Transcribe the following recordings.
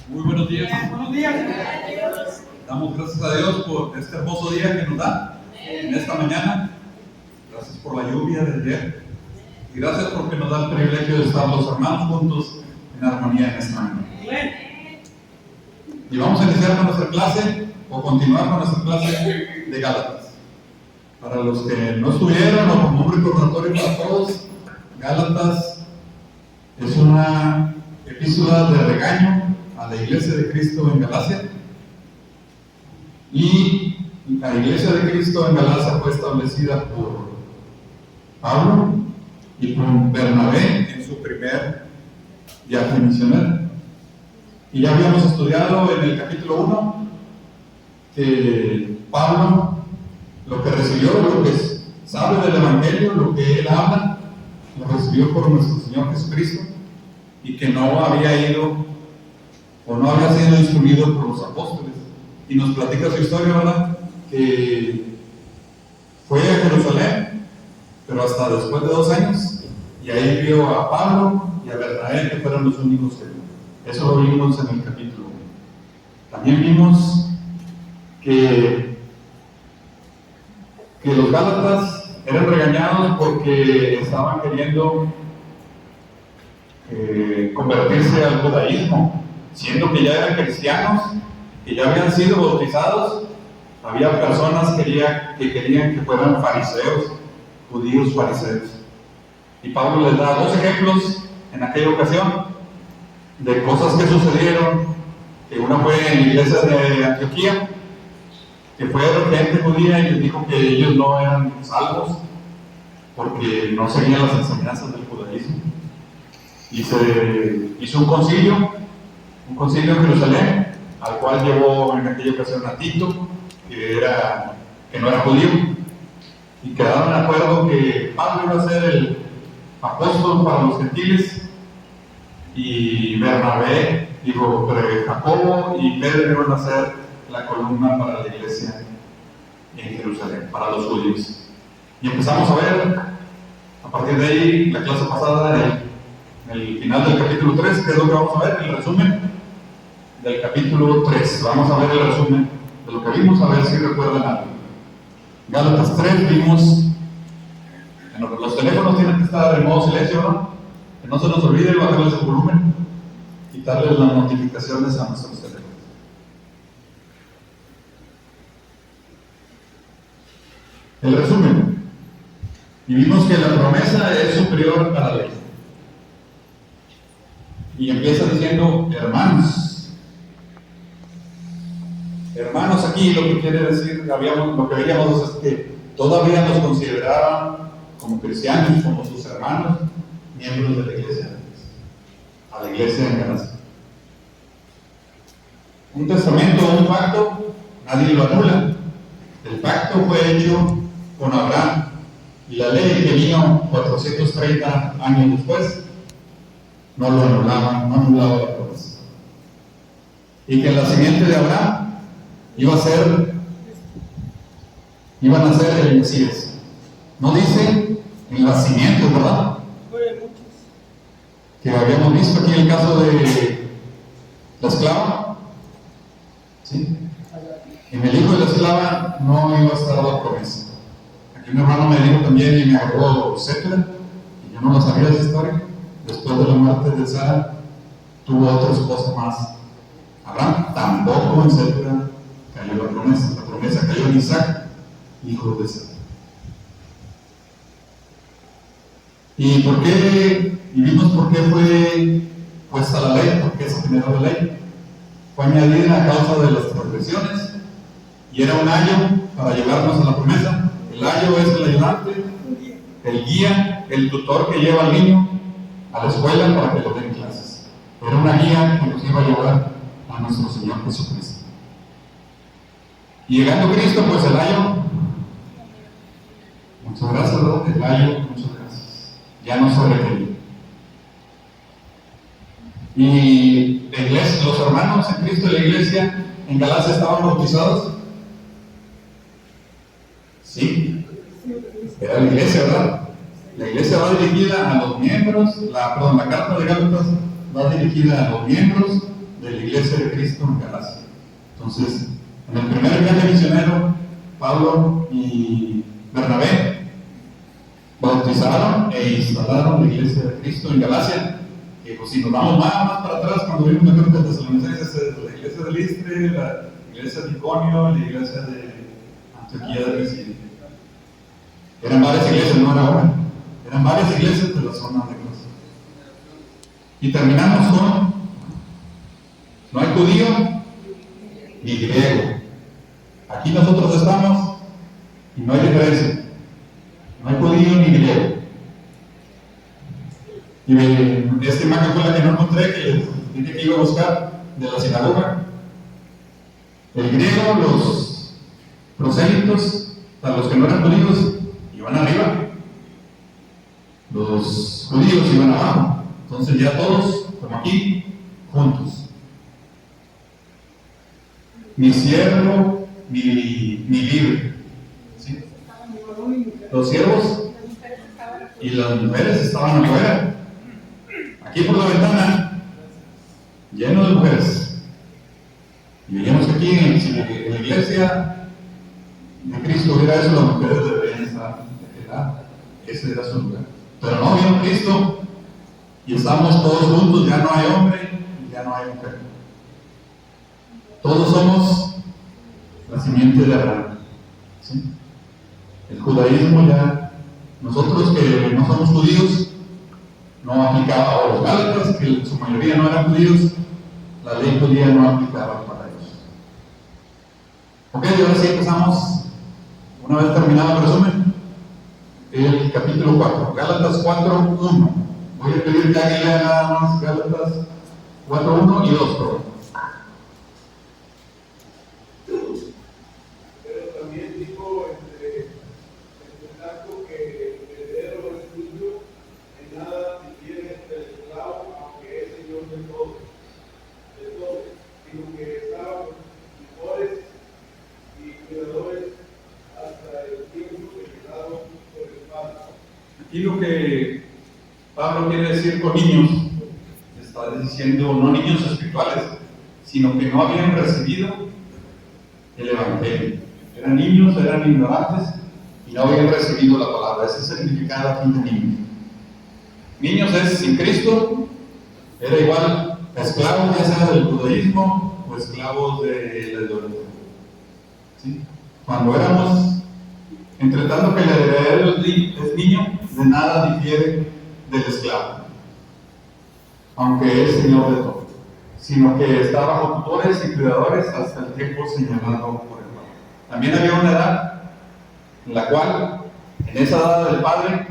Muy buenos días. Buenos días. Damos gracias a Dios por este hermoso día que nos da en esta mañana. Gracias por la lluvia de ayer. Y gracias porque nos da el privilegio de estar los hermanos juntos en armonía en esta mañana. Y vamos a iniciar con nuestra clase, o continuar con nuestra clase de Gálatas. Para los que no estuvieron, o como un recordatorio para todos, Gálatas es una epístola de regaño a la Iglesia de Cristo en Galacia. Y la Iglesia de Cristo en Galacia fue establecida por Pablo y por Bernabé en su primer viaje misionero. Y ya habíamos estudiado en el capítulo 1 que Pablo lo que recibió, lo que sabe del Evangelio, lo que él habla, lo recibió por nuestro Señor Jesucristo, y que no había ido o no había sido instruido por los apóstoles. Y nos platica su historia, ¿verdad? Que fue a Jerusalén, pero hasta después de 2 años, y ahí vio a Pablo y a Bernabé, que fueron los únicos que vio. Eso lo vimos en el capítulo 1. También vimos que los Gálatas eran regañados porque estaban queriendo convertirse al judaísmo, siendo que ya eran cristianos, que ya habían sido bautizados. Había personas que querían que fueran fariseos, judíos fariseos. Y Pablo les da 2 ejemplos en aquella ocasión de cosas que sucedieron, que una fue en la iglesia de Antioquía, que fue gente judía y les dijo que ellos no eran salvos porque no seguían las enseñanzas del judaísmo. Y se hizo un concilio en Jerusalén, al cual llevó en aquella ocasión a Tito, que no era judío, y quedaron de acuerdo que Pablo iba a ser el apóstol para los gentiles, y Bernabé, Jacobo y Pedro iban a ser la columna para la iglesia en Jerusalén, para los judíos. Y empezamos a ver, a partir de ahí, la clase pasada, en el final del capítulo 3, que es lo que vamos a ver, el resumen del capítulo 3. Vamos a ver el resumen de lo que vimos, a ver si recuerdan algo. Gálatas 3 vimos, los teléfonos tienen que estar en modo silencio, ¿no? Que no se nos olvide bajarles el volumen, quitarles las notificaciones a nuestros teléfonos. El resumen. Y vimos que la promesa es superior a la ley. Y empieza diciendo hermanos. Hermanos, aquí lo que quiere decir, lo que veíamos es que todavía nos consideraban como cristianos, como sus hermanos, miembros de la iglesia, a la iglesia en Galacia. Un testamento o un pacto, nadie lo anula. El pacto fue hecho con Abraham, y la ley que vino 430 años después no lo anulaba, no anulaba la promesa. Y que en la simiente de Abraham iban a ser el Mesías. No dice en las simientes, ¿verdad? Que habíamos visto aquí el caso de la esclava. ¿Sí? En el hijo de la esclava no iba a estar la promesa. Aquí un hermano me dijo también, y me agarró Cétula, y yo no lo sabía esa historia. Después de la muerte de Sara, tuvo otra esposa más. Abraham tampoco en Cétula cayó la promesa. La promesa cayó en Isaac, hijo de Sara. ¿Y por qué? Y vimos por qué fue puesta la ley, por qué se generó la ley. Fue añadida a causa de las transgresiones, y era un ayo para llevarnos a la promesa. El ayo es el ayudante, el guía, el tutor que lleva al niño a la escuela para que le den clases. Era una guía que nos iba a llevar a nuestro Señor Jesucristo. Y llegando Cristo, pues el ayo, muchas gracias, ¿verdad? El ayo, muchas gracias. Ya no se requería. Y la iglesia, los hermanos en Cristo de la iglesia en Galacia estaban bautizados. Sí, era la iglesia, ¿verdad? La iglesia va dirigida a los miembros, la carta de Gálatas va dirigida a los miembros de la iglesia de Cristo en Galacia. Entonces, en el primer viaje misionero, Pablo y Bernabé bautizaron e instalaron la iglesia de Cristo en Galacia. Que pues, si nos vamos más para atrás, cuando vimos la carta de Tesalonicenses, la iglesia de Listre, la iglesia de Iconio, la iglesia de Antioquía de Pisidia. Eran varias iglesias, no era una. Eran varias iglesias de la zona de Gracia. Y terminamos con: no hay judío ni griego. Aquí nosotros estamos y no hay diferencia. No hay judío ni griego. Y esta imagen fue la que no encontré, que dije que iba a buscar, de la sinagoga. El griego, los prosélitos, para los que no eran judíos, iban arriba. Los judíos iban abajo. Entonces ya todos, como aquí, juntos. Ni siervo, ni libre. ¿Sí? Los siervos y las mujeres estaban afuera. Aquí por la ventana, lleno de mujeres. Y veíamos que aquí, si en la iglesia de Cristo hubiera eso, las mujeres deberían estar de aquel lado. Ese era su lugar. Pero no, vino Cristo y estamos todos juntos, ya no hay hombre y ya no hay mujer. Todos somos la simiente de Abraham. ¿Sí? El judaísmo ya, nosotros que no somos judíos, no aplicaba a los gálatas, que en su mayoría no eran judíos, la ley judía no aplicaba para ellos. Ok, y ahora sí empezamos, una vez terminado el resumen, el capítulo 4, Gálatas 4:1. Voy a pedir que alguien lea nada más Gálatas 4:1 y 2, por favor. Aquí lo que Pablo quiere decir con niños, está diciendo no niños espirituales, sino que no habían recibido el Evangelio. Eran niños, eran ignorantes y no habían recibido la palabra. Ese es el significado aquí de niños. Niños es sin Cristo, era igual esclavos, ya sea del judaísmo o esclavos de la idolatría. ¿Sí? Cuando éramos, entre tanto que el heredero es niño, de nada difiere del esclavo, aunque es señor de todo, sino que está bajo tutores y cuidadores hasta el tiempo señalado por el Padre. También había una edad en la cual, en esa edad del Padre,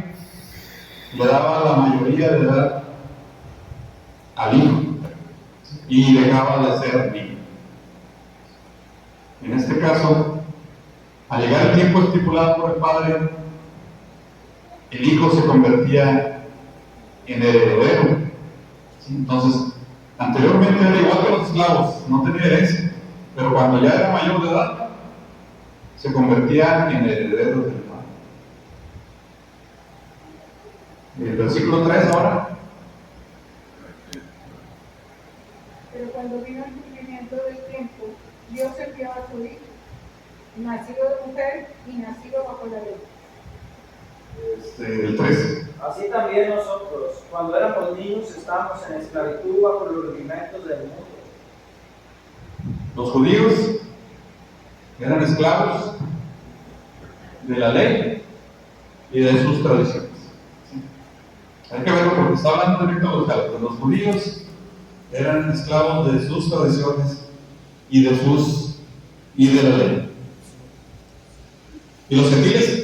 le daba la mayoría de edad al hijo y dejaba de ser niño. En este caso, al llegar el tiempo estipulado por el Padre, el hijo se convertía en heredero. ¿Sí? Entonces, anteriormente era igual que los esclavos, no tenía herencia, pero cuando ya era mayor de edad, se convertía en heredero del Padre. El versículo 3 ahora. Pero cuando vino el cumplimiento del tiempo, Dios envió a su hijo, nacido de mujer y nacido bajo la ley. El 3. Así también nosotros, cuando éramos niños, estábamos en esclavitud bajo los rudimentos del mundo. Los judíos eran esclavos de la ley y de sus tradiciones. ¿Sí? Hay que verlo porque está hablando directo a los gálatas. Los judíos eran esclavos de sus tradiciones y de la ley. ¿Y los gentiles?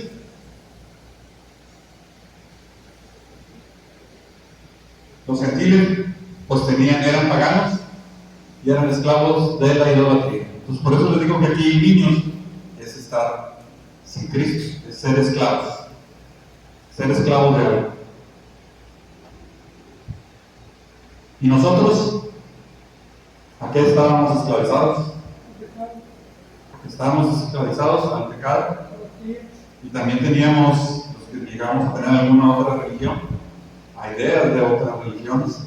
Los gentiles pues eran paganos y eran esclavos de la idolatría. Entonces por eso les digo que aquí niños es estar sin Cristo, es ser esclavos de algo. ¿Y nosotros? ¿A qué estábamos esclavizados? Estábamos esclavizados al pecado y también teníamos, los que llegamos a tener alguna otra religión, a ideas de otras religiones.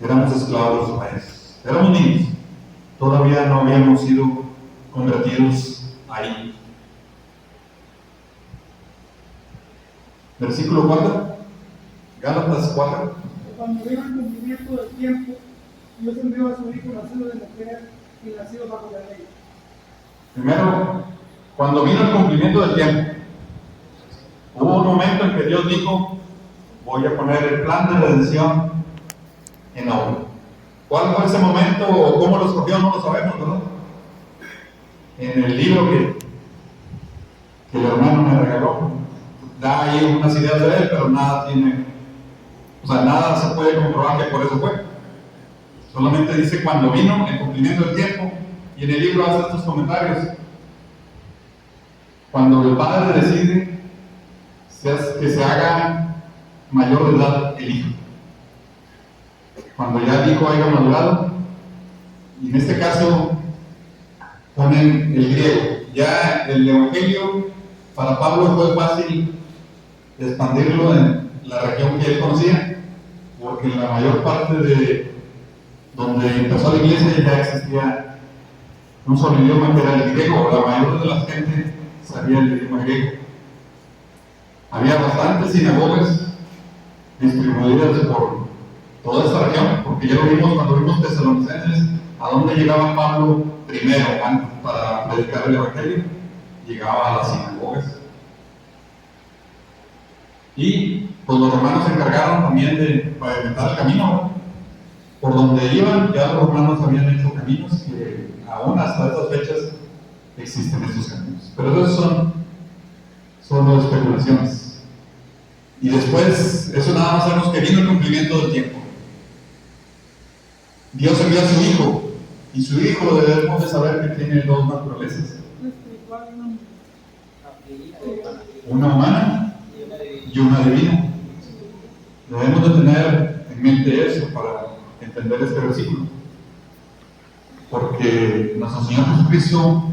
éramos esclavos de los países, éramos niños, todavía no habíamos sido convertidos ahí. Versículo 4, Gálatas 4. Cuando vino el cumplimiento del tiempo, Dios envió a su Hijo nacido de mujer y nacido bajo la ley. Primero, cuando vino el cumplimiento del tiempo, hubo un momento en que Dios dijo: voy a poner el plan de redención en obra. ¿Cuál fue ese momento o cómo lo escogió? No lo sabemos, ¿verdad? En el libro que el hermano me regaló, da ahí unas ideas de él, pero nada se puede comprobar que por eso fue. Solamente dice cuando vino el cumplimiento del tiempo, y en el libro hace estos comentarios. Cuando el padre decide que se haga mayor de edad el hijo. Cuando ya el hijo haya madurado, y en este caso ponen el griego. Ya el evangelio para Pablo fue fácil expandirlo en la región que él conocía, porque en la mayor parte de donde empezó la iglesia ya existía un solo idioma que era el griego. La mayoría de la gente sabía el idioma griego. Había bastantes sinagogas distribuidas por toda esta región, porque ya lo vimos cuando vimos Tesalonicenses, a dónde llegaba Pablo primero para predicar el evangelio. Llegaba a las sinagogas. Y pues los romanos se encargaron también de pavimentar el camino, ¿no? Por donde iban, ya los romanos habían hecho caminos que aún hasta estas fechas existen estos caminos. Pero esos son solo especulaciones. Y después, eso nada más sabemos que vino el cumplimiento del tiempo. Dios envió a su Hijo, y su Hijo debemos de saber que tiene dos naturalezas. Una humana y una divina. Debemos de tener en mente eso para entender este versículo, porque nuestro Señor Jesucristo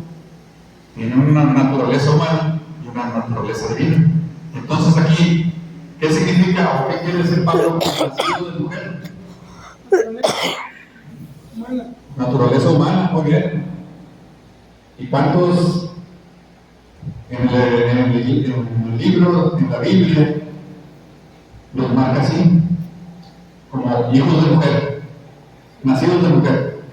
tiene una naturaleza humana y una naturaleza divina. Entonces aquí, ¿qué significa o qué quiere decir Pablo con nacido de mujer? Naturaleza humana, muy bien. ¿Y cuántos en el libro, en la Biblia, los marca así? Como hijos de mujer, nacidos de mujer.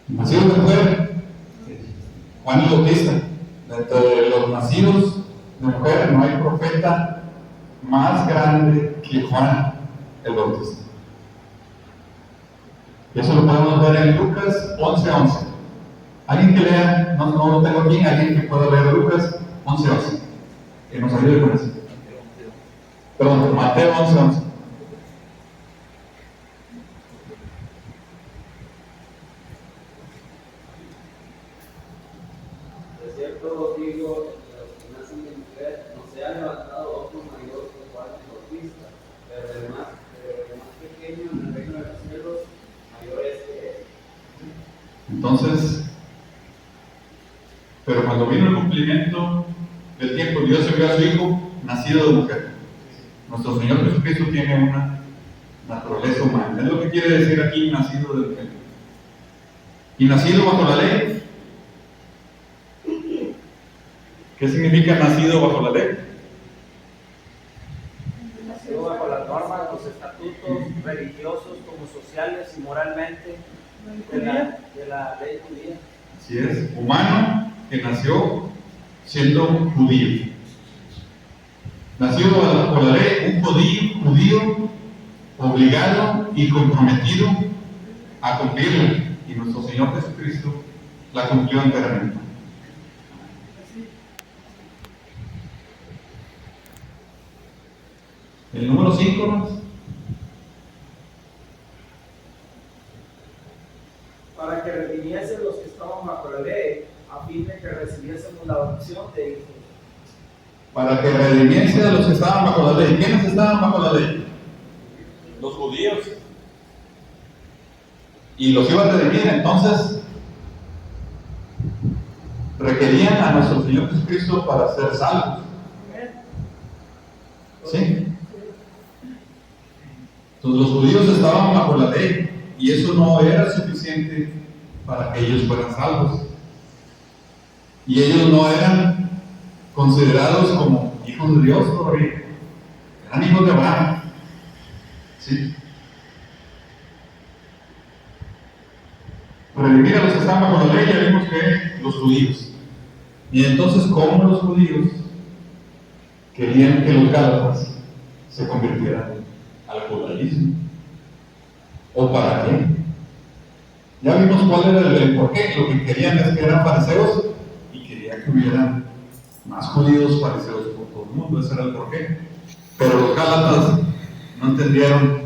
Nacidos de mujer, Juan el Bautista. Entre los nacidos de mujer no hay profeta más grande que Juan el Bautista. Y eso lo podemos ver en Lucas 11:11. Alguien que lea, no lo tengo aquí, alguien que pueda leer Lucas 11:11, que nos ayude con eso. Perdón, Mateo 11:11. De cierto os digo, los que nacen de mujer, no se ha levantado otro mayor que Juan el Bautista, pero el más pequeño en el reino de los cielos, mayor es que él. Entonces, pero cuando vino el cumplimiento del tiempo, Dios envió a su Hijo nacido de mujer. Nuestro Señor Jesucristo tiene una naturaleza humana. Es lo que quiere decir aquí, nacido de mujer. Y nacido bajo la ley. ¿Qué significa nacido bajo la ley? Nacido bajo las normas, los estatutos religiosos como sociales y moralmente de la ley judía. Así es, humano que nació siendo judío. Nacido bajo la ley, un judío obligado y comprometido a cumplirla. Y nuestro Señor Jesucristo la cumplió enteramente. El número 5 más. Para que redimiese los que estaban bajo la ley, a fin de que recibiésemos la adopción de hijos. Para que redimiese a los que estaban bajo la ley. ¿Quiénes estaban bajo la ley? Los judíos. Y los iban a redimir, entonces requerían a nuestro Señor Jesucristo para ser salvos. ¿Sí? Entonces los judíos estaban bajo la ley y eso no era suficiente para que ellos fueran salvos. Y ellos no eran considerados como hijos de Dios todavía, eran hijos de Abraham. ¿Sí? Redimir a los que están bajo la ley, ya vimos que los judíos. Y entonces, ¿cómo los judíos querían que los gálatas se convirtieran al judaísmo? ¿O para qué? Ya vimos cuál era el porqué. Lo que querían es que eran fariseos y querían que hubieran más judíos fariseos por todo el mundo. Ese era el porqué. Pero los gálatas no entendieron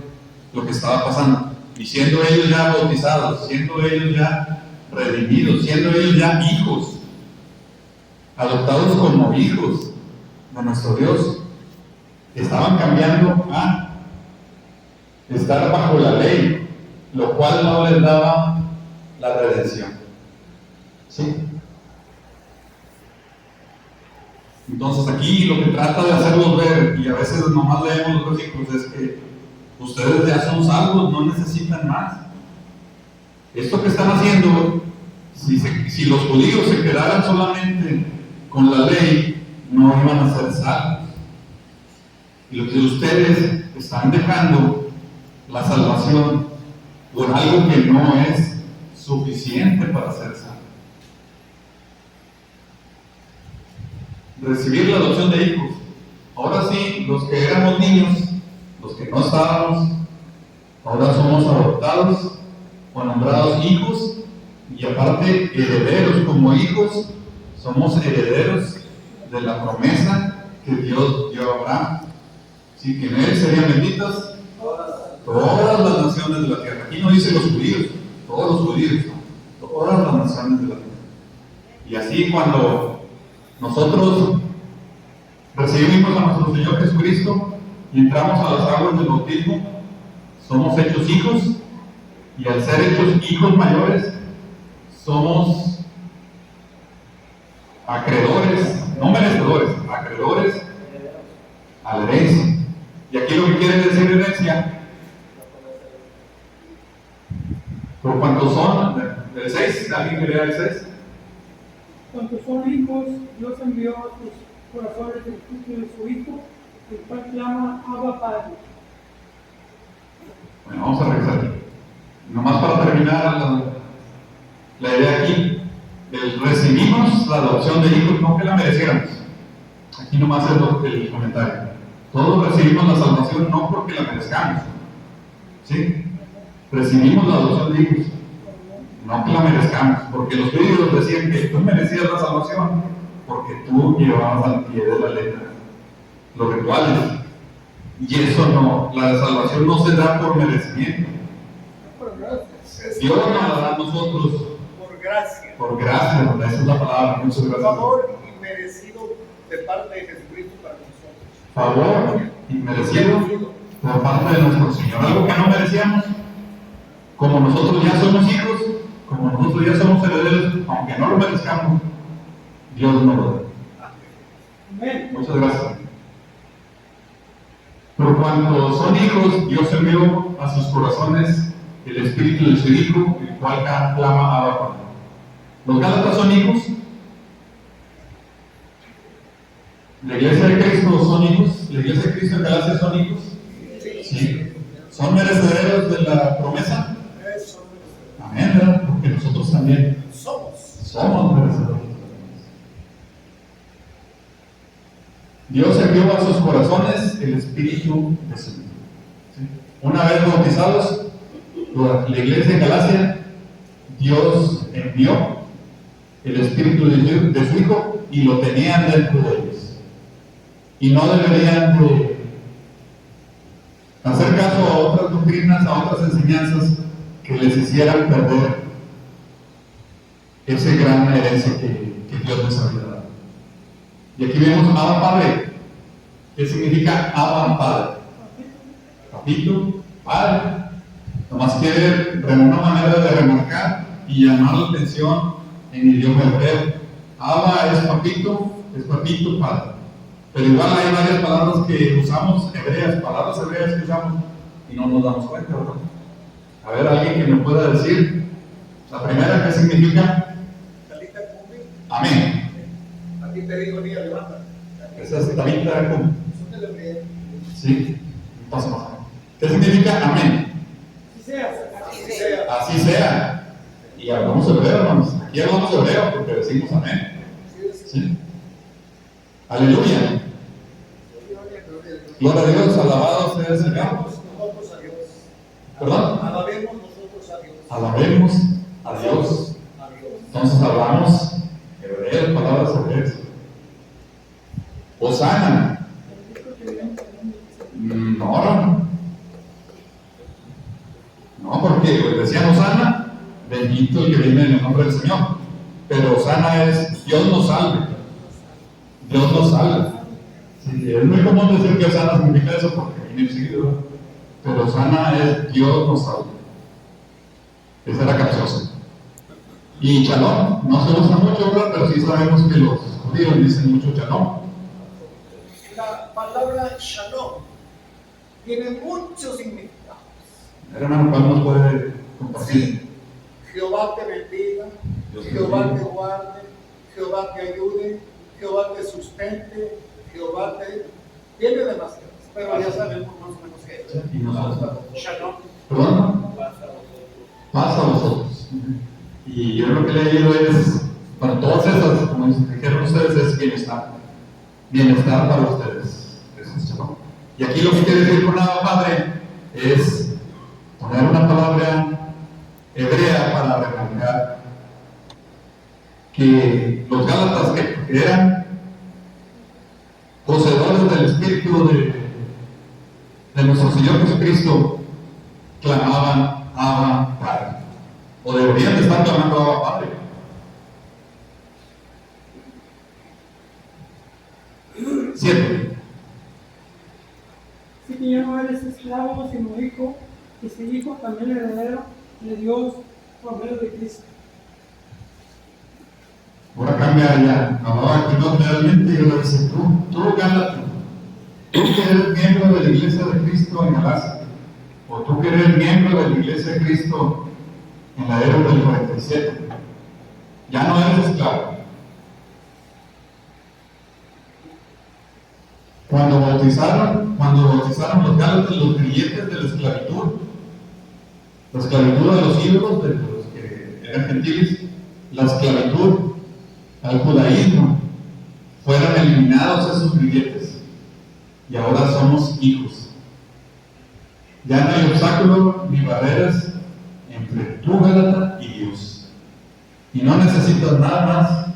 lo que estaba pasando. Y siendo ellos ya bautizados, siendo ellos ya redimidos, siendo ellos ya hijos, adoptados como hijos de nuestro Dios, estaban cambiando a estar bajo la ley, lo cual no les daba la redención. ¿Sí? Entonces aquí lo que trata de hacerlos ver, y a veces nomás leemos los versículos, es que ustedes ya son salvos, no necesitan más. Esto que están haciendo, si los judíos se quedaran solamente con la ley, no iban a ser salvos. Y lo que ustedes están dejando la salvación por algo que no es suficiente para ser salvos. Recibir la adopción de hijos. Ahora sí, los que éramos niños, los que no estábamos, ahora somos adoptados o nombrados hijos, y aparte herederos. Como hijos somos herederos de la promesa que Dios dio a Abraham. Sí, que en él serían benditas todas las naciones de la tierra. Aquí no dice los judíos, todos los judíos, no, todas las naciones de la tierra. Y así cuando nosotros recibimos a nuestro Señor Jesucristo y entramos a las aguas del bautismo, somos hechos hijos, y al ser hechos hijos mayores, somos acreedores, no merecedores, acreedores a la herencia. Y aquí lo que quiere decir herencia, por cuanto son, del 6, ¿alguien que lea el 6? Cuanto son hijos, Dios envió a sus corazones el espíritu de su Hijo, el cual clama Abba Padre. Bueno, vamos a regresar aquí. Nomás para terminar la idea aquí, recibimos la adopción de hijos, no que la mereciéramos. Aquí nomás es el comentario. Todos recibimos la salvación no porque la merezcamos. ¿Sí? Recibimos la adopción de hijos, no que la merezcamos, porque los judíos decían que tú merecías la salvación porque tú llevabas al pie de la letra los rituales. Y eso no, la salvación no se da por merecimiento. Dios nos la da a nosotros por gracia. por gracia, esa es la palabra. Muchas gracias. Favor inmerecido de parte de Jesucristo para nosotros. Favor inmerecido por parte de nuestro Señor, algo que no merecíamos. Como nosotros ya somos hijos, como nosotros ya somos herederos, aunque no lo merezcamos, Dios nos lo da. Amén. Muchas gracias. Por cuanto son hijos, Dios envió a sus corazones el espíritu de su Hijo, el cual clama Abba Padre. Los gálatas son hijos. La iglesia de Cristo son hijos. La iglesia de Cristo en Galacia son hijos. Sí. ¿Son merecederos de la promesa? Amén, ¿verdad? Porque nosotros también somos merecedores. Dios envió a sus corazones el espíritu de su Hijo. ¿Sí? Una vez bautizados, la iglesia de Galacia, Dios envió el espíritu de su Hijo y lo tenían dentro de ellos. Y no deberían de hacer caso a otras doctrinas, a otras enseñanzas que les hicieran perder esa gran herencia que Dios les había dado. Y aquí vemos Abba Padre. ¿Qué significa Abba Padre? Papito, Padre. Nomás quiere una manera de remarcar y llamar la atención en idioma hebreo. Abba es papito, Padre. Pero igual hay varias palabras que usamos hebreas, palabras hebreas que usamos y no nos damos cuenta, ¿verdad? A ver, alguien que me pueda decir, la primera, ¿qué significa? Talita cumbi. Amén. A ti te digo, niña, levanta. Esa es Talita Cumbi. Eso te lo envié. Sí, pasa más. ¿Qué significa amén? Si sea. Así sea. Así sea. Y hablamos hebreo, hermanos. Aquí hablamos hebreo porque decimos amén. ¿Sí? Aleluya. Gloria a Dios, alabado sea el Señor. Nosotros a Dios. ¿Perdón? Alabemos nosotros a Dios. Alabemos a Dios. A Dios. Entonces hablamos hebreo, palabras hebreas. Hosana. No, porque decían Hosana, bendito el que viene en el nombre del Señor. Pero Hosana es Dios nos salve. Dios nos salve. Sí, es muy común decir que Hosana significa eso porque viene seguido. Pero Hosana es Dios nos salve. Esa era capciosa. Y Shalom, no se usa mucho, ¿verdad? Pero sí sabemos que los judíos dicen mucho Shalom. La palabra shalom tiene muchos significados. Hermano, ¿cuál nos puede compartir? Jehová te bendiga, Dios te Jehová bendiga. te guarde, Jehová te ayude, Jehová te sustente, Jehová te... Tiene demasiadas, pero ya sabemos más o menos qué es. Y nosotros. Shalom. ¿Perdón? Paz a vosotros. Y yo lo que he leído es, para todas esas, como dijeron ustedes, es bienestar. Bienestar para ustedes. Eso es Shalom. Y aquí lo que quiere decir con Abba Padre es poner una palabra hebrea para remarcar que los Gálatas que eran poseedores del Espíritu de nuestro Señor Jesucristo clamaban Abba Padre, o deberían de estar clamando Abba Padre. Siete. Así que ya no eres esclavo, sino hijo, y ese hijo también heredero de Dios por medio de Cristo. Ahora cambia ya, hablaba aquí no realmente y ahora dice, tú Gálatas, tú que eres miembro de la iglesia de Cristo en Galacia, o tú que eres miembro de la iglesia de Cristo en la era del 47, ya no eres esclavo. Cuando bautizaron los Gálatas los creyentes de la esclavitud a los ídolos de los que eran gentiles, la esclavitud al judaísmo, fueron eliminados esos grilletes y ahora somos hijos. Ya no hay obstáculo ni barreras entre tú, Gálata, y Dios. Y no necesitas nada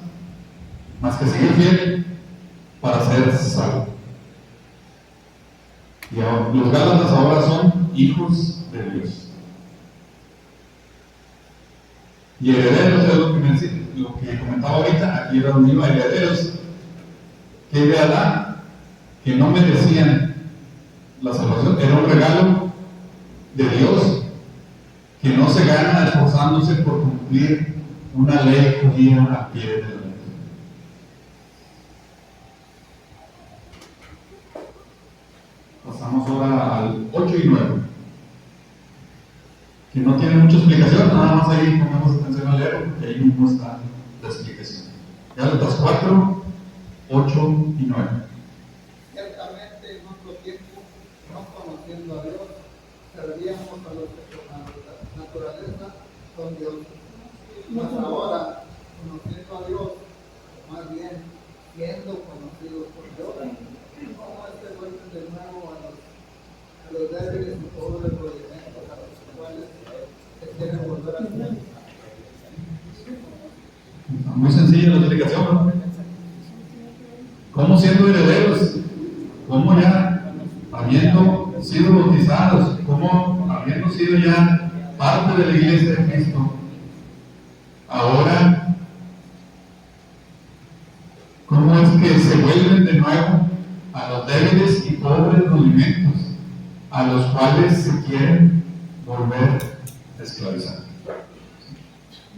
más que seguir fiel para ser salvo. Y ahora, los Gálatas ahora son hijos de Dios. Y herederos es lo que comentaba ahorita, aquí era donde iba, herederos que de Adán, que no merecían la salvación, era un regalo de Dios, que no se gana esforzándose por cumplir una ley judía a pie de la letra. Pasamos ahora al 8 y 9. Que no tiene mucha explicación, nada más ahí pongamos atención a leer, porque ahí mismo está la explicación. Gálatas 4, 8 y 9. Ciertamente en nuestro tiempo, no conociendo a Dios, servíamos a los que por naturaleza son dioses. Mas ahora, conociendo a Dios, más bien siendo conocidos por Dios, como vuelven de nuevo a los débiles y pobres rudimentos a los cuales se quieren volver a ser. Muy sencilla la explicación, ¿no? ¿Cómo siendo herederos? ¿Cómo ya habiendo sido bautizados? ¿Cómo habiendo sido ya parte de la iglesia de Cristo? Ahora, ¿cómo es que se vuelven de nuevo a los débiles y pobres rudimentos a los cuales se quieren volver a esclavizar?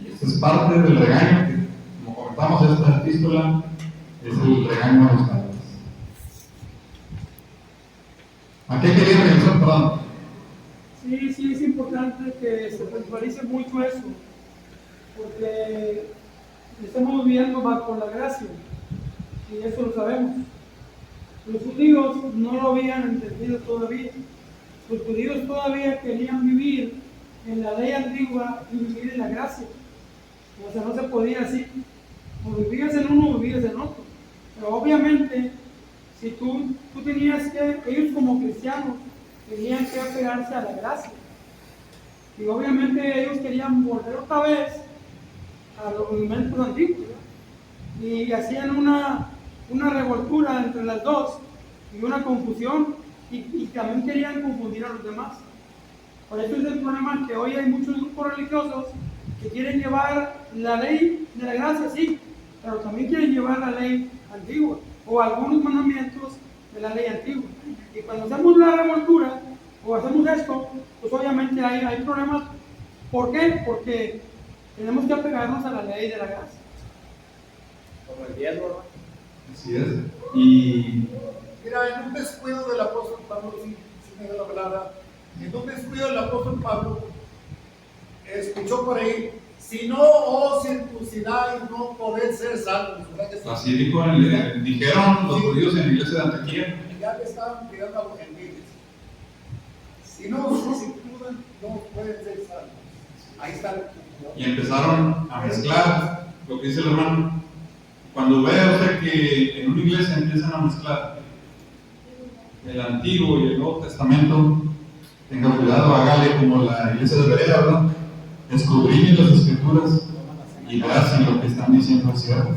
Y esto es parte del regaño que, como comentamos, esta epístola es el regaño a los Gálatas. ¿A qué quería regresar? Perdón. interesante que se puntualice mucho eso, porque estamos viviendo bajo la gracia, y eso lo sabemos. Los judíos no lo habían entendido todavía. Los judíos todavía querían vivir en la ley antigua y vivir en la gracia. O sea, no se podía así. O vivías en uno o vivías en otro. Pero obviamente, si tú tenías que, ellos como cristianos, tenían que apegarse a la gracia. Y obviamente ellos querían volver otra vez a los movimientos antiguos, ¿verdad? Y hacían una revoltura entre las dos y una confusión, y también querían confundir a los demás. Por eso es el problema que hoy hay muchos grupos religiosos que quieren llevar la ley de la gracia, sí, pero también quieren llevar la ley antigua o algunos mandamientos de la ley antigua. Y cuando hacemos la revoltura o hacemos esto, pues obviamente hay problemas. ¿Por qué? Porque tenemos que apegarnos a la ley de la gracia. Como el diezmo, ¿no? Así es. Y Mira, en un descuido del apóstol Pablo, si me da la palabra, en un descuido del apóstol Pablo, escuchó por ahí, si no os circuncidáis, no podéis ser salvos. ¿Verdad que sí? así dijeron los judíos en la iglesia de Antioquía. Ya le estaban pidiendo a los gentiles. Si no os circuncidan, no pueden ser salvos. Ahí está. Y empezaron a mezclar lo que dice el hermano. Cuando vea usted que en una iglesia empiezan a mezclar el Antiguo y el Nuevo Testamento, tenga cuidado, hágale como la iglesia de Berea, ¿verdad? Escudriñen las Escrituras y vean si lo que están diciendo es cierto.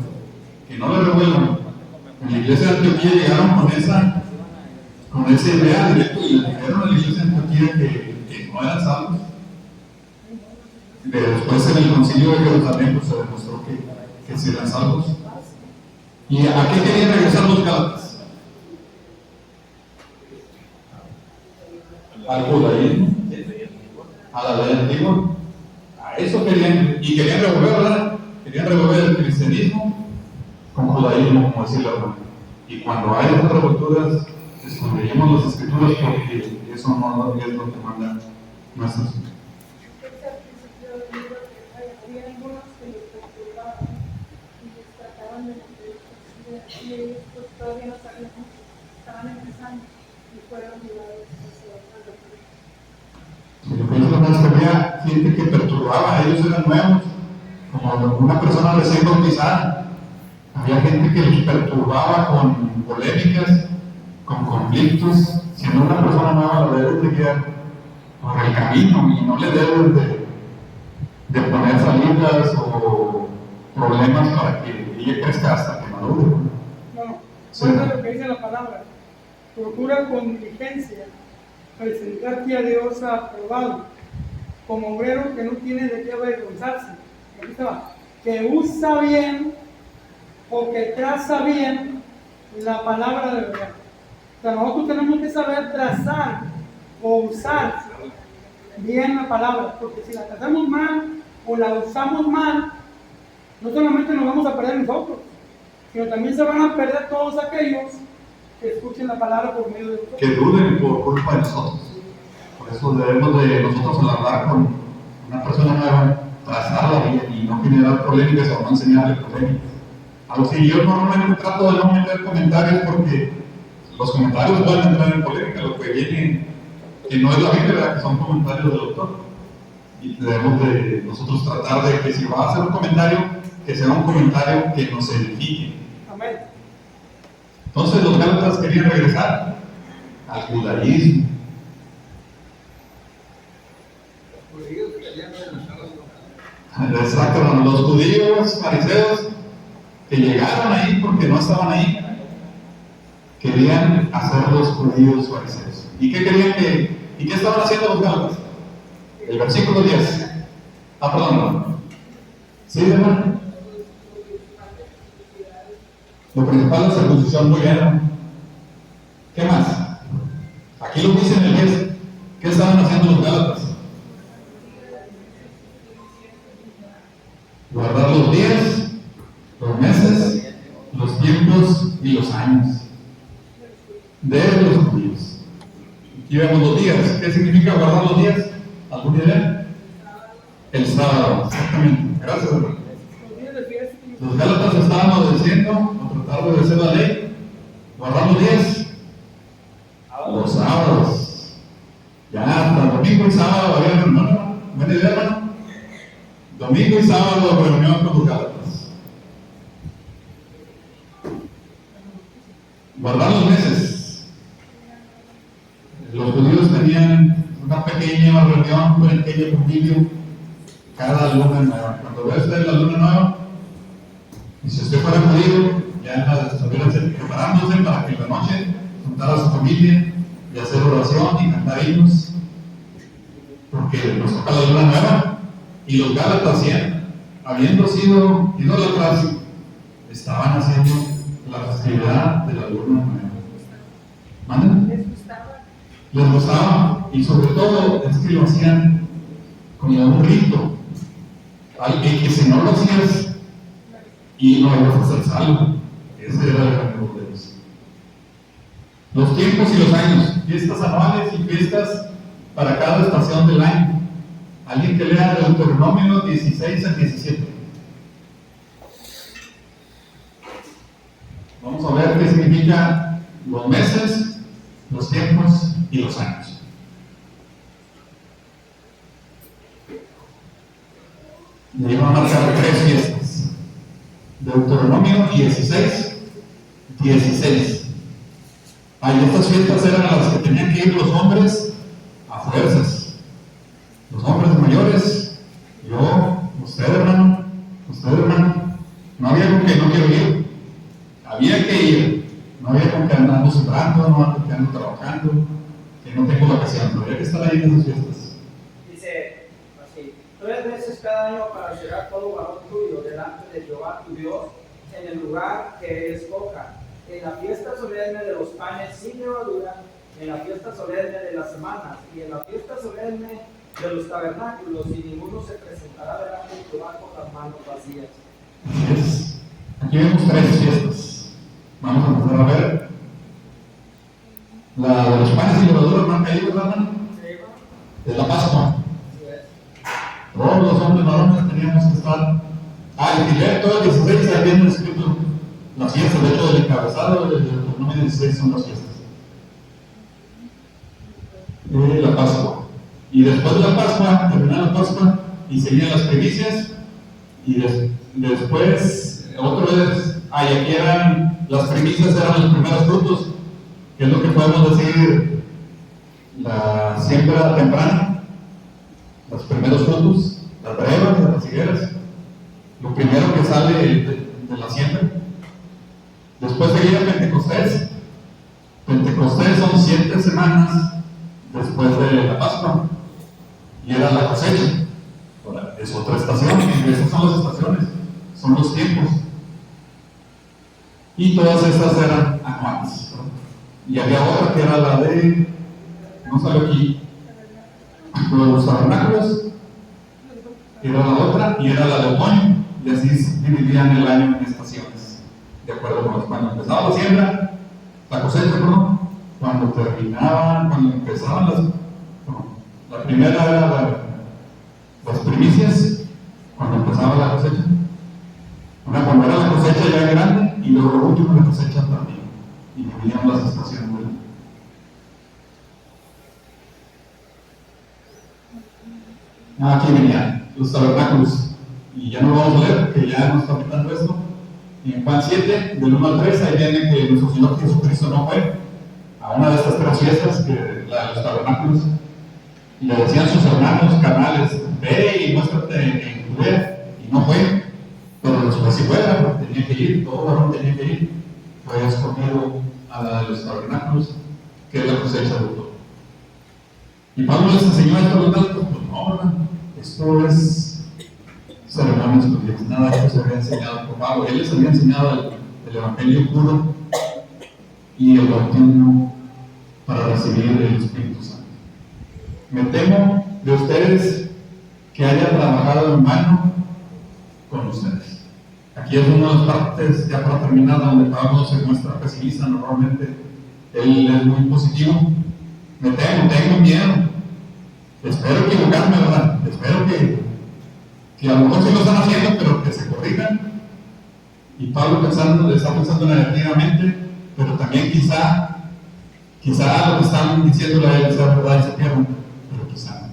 Que no le revuelvan. En la iglesia de Antioquía llegaron con esa idea directa y le dijeron a la iglesia de Antioquía que no eran salvos. Después en el concilio de Jerusalén pues, se demostró que sí eran salvos. ¿Y a qué querían regresar los gálatas? Al judaísmo, a la ley antigua. A eso querían, y querían revolver, ¿verdad? Querían revolver el cristianismo con judaísmo, como decía la hermana. Y cuando hay estas revolturas, escondemos las escrituras porque eso no es lo que mandan nuestros. Había algunos que los perturbaban y les trataban de meter, y ellos pues todavía no sabían, estaban empezando y fueron llevados hacia Lo que hizo más que había gente que perturbaba, ellos eran nuevos, como una persona recién bautizada. Había gente que los perturbaba con polémicas, con conflictos. Siendo una persona nueva, la debes de guiar por el camino y no le debes de poner salidas o problemas para que ella crezca hasta que madure. No, Sí. eso es lo que dice la palabra. Procura con diligencia presentarte a Dios aprobado, como obrero que no tiene de qué avergonzarse. Aquí está, que usa bien o que traza bien la palabra de verdad. O sea, nosotros tenemos que saber trazar o usar bien la palabra, porque si la trazamos mal o la usamos mal, no solamente nos vamos a perder nosotros, sino también se van a perder todos aquellos que escuchen la palabra por medio de nosotros. Que duden por culpa de nosotros. Por eso debemos de nosotros hablar con una persona nueva, trazarla bien y no generar polémicas o no enseñarle polémicas. A los que yo normalmente trato de no meter comentarios porque los comentarios pueden entrar en polémica, lo que viene, que no es la Biblia, que son comentarios del autor. Y debemos de nosotros tratar de que si va a hacer un comentario, que sea un comentario que nos edifique. Amén. Entonces los gálatas querían regresar al judaísmo. Los judíos querían regresar a su Exacto, los judíos, fariseos, que llegaron ahí porque no estaban ahí, querían hacer los judíos fariseos. ¿Y qué querían y qué estaban haciendo los gálatas? El versículo 10. Perdón. ¿Sí, hermano? Lo principal es la circuncisión, muy bien. ¿Qué más? Aquí lo dice en el 10. ¿Qué estaban haciendo los gálatas? Guardar los días, los meses, los tiempos y los años de los judíos. Aquí vemos los días. ¿Qué significa guardar los días? Al ¿Alguna idea? El sábado, exactamente. Gracias, hermano. Los días de fiesta. Los Gálatas estaban obedeciendo o tratando de obedecer la ley. Guardar los días. Los sábados. Ya hasta domingo y sábado había reunión. Buena idea, hermano. Domingo y sábado reunión con los Gálatas. Guardar los meses. Los judíos tenían una pequeña reunión, un pequeño convivio cada luna nueva. Cuando ve usted la luna nueva, y si usted fuera judío, ya estuviera preparándose para que en la noche juntar a su familia y hacer oración y cantar himnos, porque nos toca la luna nueva. Y los Gálatas, habiendo sido idólatras, estaban haciendo la festividad de la luna nueva. ¿Manden? Les gustaba, y sobre todo es que lo hacían como un rito. Alguien que si no lo hacías y no ibas a ser salvo. Ese era el rango de Dios. Los tiempos y los años, fiestas anuales y fiestas para cada estación del año. Alguien que lea Deuteronomio 16 al 17. Vamos a ver qué significa los meses, los tiempos y los años. Y ahí van a marcar 3 fiestas. Deuteronomio 16. Estas fiestas eran a las que tenían que ir los hombres a fuerzas. Los hombres mayores, yo, usted hermano, no había con que no quiero ir. Había que ir. No había con que andando sembrando, no había con que ando trabajando, que no tengo vacaciones. Había que estar ahí en esas fiestas. Dice así: 3 veces cada año aparecerá todo varón tuyo delante de Jehová tu Dios en el lugar que él escoja. En la fiesta solemne de los panes sin levadura, en la fiesta solemne de las semanas y en la fiesta solemne de los tabernáculos, y ninguno se presentará delante de Jehová con las manos vacías. Así es. Aquí vemos 3 fiestas. Vamos a empezar a ver. La de los panes sin levadura, ¿no han caído, hermano? De la Pascua. Todos los hombres varones teníamos que estar. El directo del 16 ahí viene escrito las fiestas. De hecho, del encabezado del Deuteronomio 16 son las fiestas. La Pascua. Y después de la Pascua, terminada la Pascua, y seguían las primicias. Y después, otra vez, aquí eran las primicias, eran los primeros frutos, que es lo que podemos decir, la siembra temprana, los primeros frutos, las brevas, las higueras, lo primero que sale de la siembra. Después seguía Pentecostés. Pentecostés son 7 semanas después de la Pascua, y era la cosecha. Ahora, es otra estación, y esas son las estaciones, son los tiempos. Y todas estas eran anuales, ¿no? Y había otra que era la de, no sale aquí, los tabernáculos, era la otra, y era la de otoño, y así dividían el año en estaciones, de acuerdo con cuando empezaba la siembra, la cosecha, perdón, cuando terminaban, cuando empezaban la primera era las primicias, cuando empezaba la cosecha. Cuando era la cosecha ya grande, y luego lo último la cosecha también, y dividían las estaciones. Aquí venían los tabernáculos, y ya no lo vamos a leer porque ya nos está quitando esto. En Juan 7, del 1 al 3, ahí viene que nuestro Señor Jesucristo no fue a una de estas 3 fiestas, que la de los tabernáculos, y le decían sus hermanos carnales: ve y muéstrate en Judea, y no fue. Pero después, si fuera, porque tenía que ir, todo varón tenía que ir, fue escogido a la de los tabernáculos, que es la cosecha de todo. Y Pablo les enseñó esto a los Gálatas: pues no, ¿verdad? Esto es ceremonias judías, nada de esto se había enseñado por Pablo. Él les había enseñado el evangelio puro y el bautismo para recibir el Espíritu Santo. Me temo de ustedes que hayan trabajado en vano con ustedes. Aquí es una de las partes, ya para terminar, donde Pablo se muestra pesimista. Normalmente él es muy positivo. Me temo, tengo miedo Espero equivocarme, ¿verdad? Espero que a lo mejor sí lo están haciendo, pero que se corrijan. Y Pablo está pensando negativamente, pero también quizá lo que están diciendo a él sea verdad y se pierdan, pero quizá no.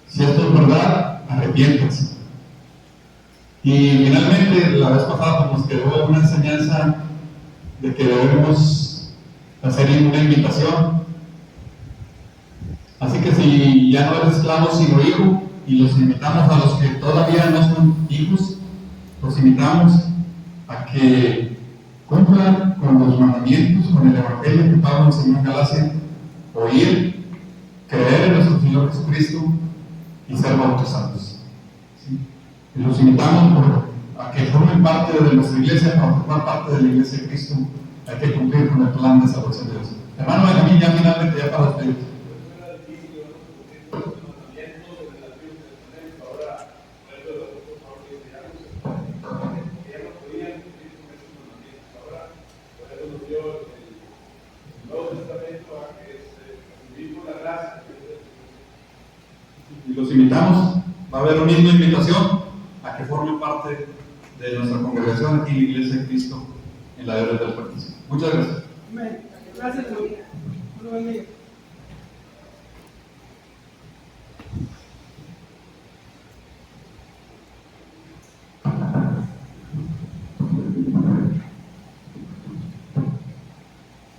Si esto es verdad, arrepiéntanse. Y finalmente, la vez pasada nos quedó una enseñanza de que debemos hacer una invitación. Así que si ya no eres esclavo sino hijo, y los invitamos a los que todavía no son hijos, los invitamos a que cumplan con los mandamientos, con el evangelio que Pablo enseñó en Galacia: oír, creer en nuestro Señor Jesucristo y ser bautizados. ¿Sí? Y los invitamos a que formen parte de nuestra iglesia, para formar parte de la iglesia de Cristo. Hay que cumplir con el plan de salvación de Dios. Hermano Benjamín, ya finalmente, ya para ustedes. Y los invitamos, va a haber una misma invitación a que formen parte de nuestra congregación aquí en la Iglesia de Cristo en la Guerra del Partido. Muchas gracias. Amén. Gracias, Dios. Dios lo bendiga.